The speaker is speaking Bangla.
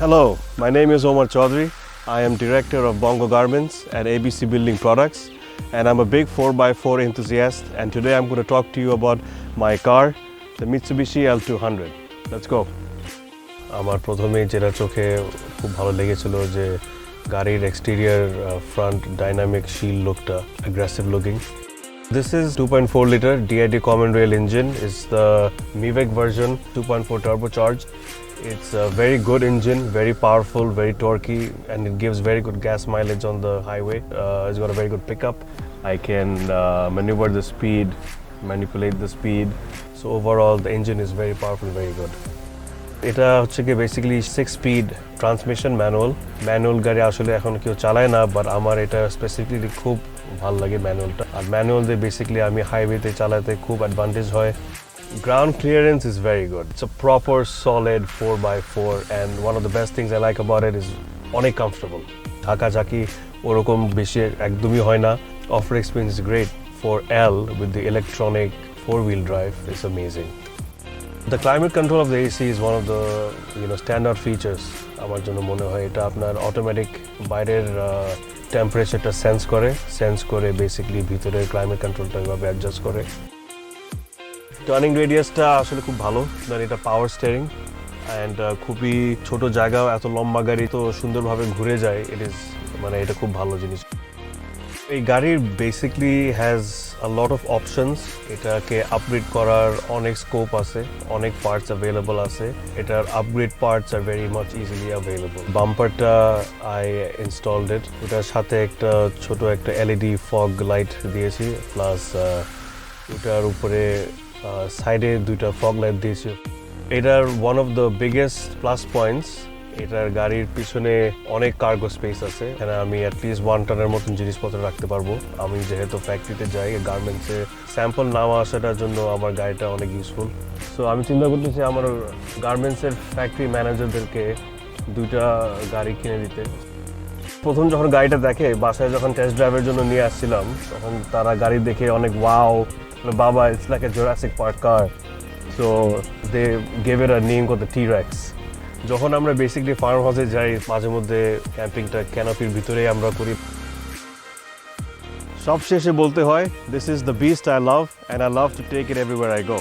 Hello, my name is Omar Chaudhary. I am director of Bongo Garments at ABC Building Products, and I'm a big 4x4 enthusiast. And today I'm going to talk to you about my car, the Mitsubishi L200. Let's go. আমার প্রথমে যেটা চোখে খুব ভালো লেগেছিল যে গাড়ির এক্সটেরিয়র ফ্রন্ট ডাইনামিক শিল লুকটা aggressive looking. This is 2.4 liter DID common rail engine. It's the MIVEC version 2.4 turbocharged. It's a very good engine, very powerful, very torquey, and it gives very good gas mileage on the highway. It's got a very good pickup. I can maneuver the speed, manipulate the speed. So overall the engine is very powerful, very good. এটা হচ্ছে কি বেসিক্যালি 6 স্পিড ট্রান্সমিশন ম্যানুয়াল গাড়ি আসলে এখন কেউ চালায় না, বাট আমার এটা স্পেসিফিকলি খুব ভালো লাগে ম্যানুয়ালটা. আর ম্যানুয়াল দিয়ে বেসিক্যালি আমি হাইওয়েতে চালাতে খুব অ্যাডভান্টেজ হয়. Ground clearance is very good. It's a proper solid 4x4, and one of the best things I like about it is অনেক comfortable. ঝাঁকাঝাঁকি ওরকম বেশি একদমই হয় না. Off-road experience is great. For L with the electronic 4-wheel drive, it's amazing. The climate control of the AC is one of the standout features. আমার জন্য মনে হয় এটা আপনার অটোমেটিক বাইরের টেম্পারেচারটা সেন্স করে বেসিক্যালি ভিতরের ক্লাইমেট কন্ট্রোলটা এভাবে অ্যাডজাস্ট করে. টার্নিং রেডিয়াসটা আসলে খুব ভালো, কারণ এটা পাওয়ার স্টিয়ারিং অ্যান্ড খুবই ছোট জায়গা, এত লম্বা গাড়ি তো সুন্দরভাবে ঘুরে যায়. এটা খুব ভালো জিনিস. এই গাড়ির basically has a lot of options. এটাকে আপগ্রেড করার অনেক স্কোপ আছে, অনেক পার্টস অ্যাভেলেবল আছে. এটার upgrade parts are very much easily available. বাম্পারটা আই ইনস্টলড ইট. ওটার সাথে একটা ছোট একটা এলইডি ফগ লাইট দিয়েছি, প্লাস ওটার উপরে সাইডে দুইটা ফগ লাইট দিয়েছি. এটার one of the biggest plus points, এটার গাড়ির পিছনে অনেক কার্গো স্পেস আছে. এখানে আমি অ্যাটলিস্ট 1 টনের মতন জিনিসপত্র রাখতে পারবো. আমি যেহেতু ফ্যাক্টরিতে যাই, গার্মেন্টসে স্যাম্পল নামা আসাটার জন্য আমার গাড়িটা অনেক ইউজফুল. সো আমি চিন্তা করতেছি আমার গার্মেন্টসের ফ্যাক্টরি ম্যানেজারদেরকে 2টা গাড়ি কিনে দিতে. প্রথম যখন গাড়িটা দেখে, বাসায় যখন টেস্ট ড্রাইভের জন্য নিয়ে আসছিলাম, তখন তারা গাড়ি দেখে অনেক ওয়াও, বাবা it's like a Jurassic park car. So they gave it a name called the T rex. যখন আমরা বেসিক্যালি ফার্ম হাউসে যাই, মাঝে মধ্যে ক্যাম্পিংটা ক্যানোপির ভিতরেই আমরা করি. সব শেষে বলতে হয়, this is the beast I love, and I love to take it everywhere I go.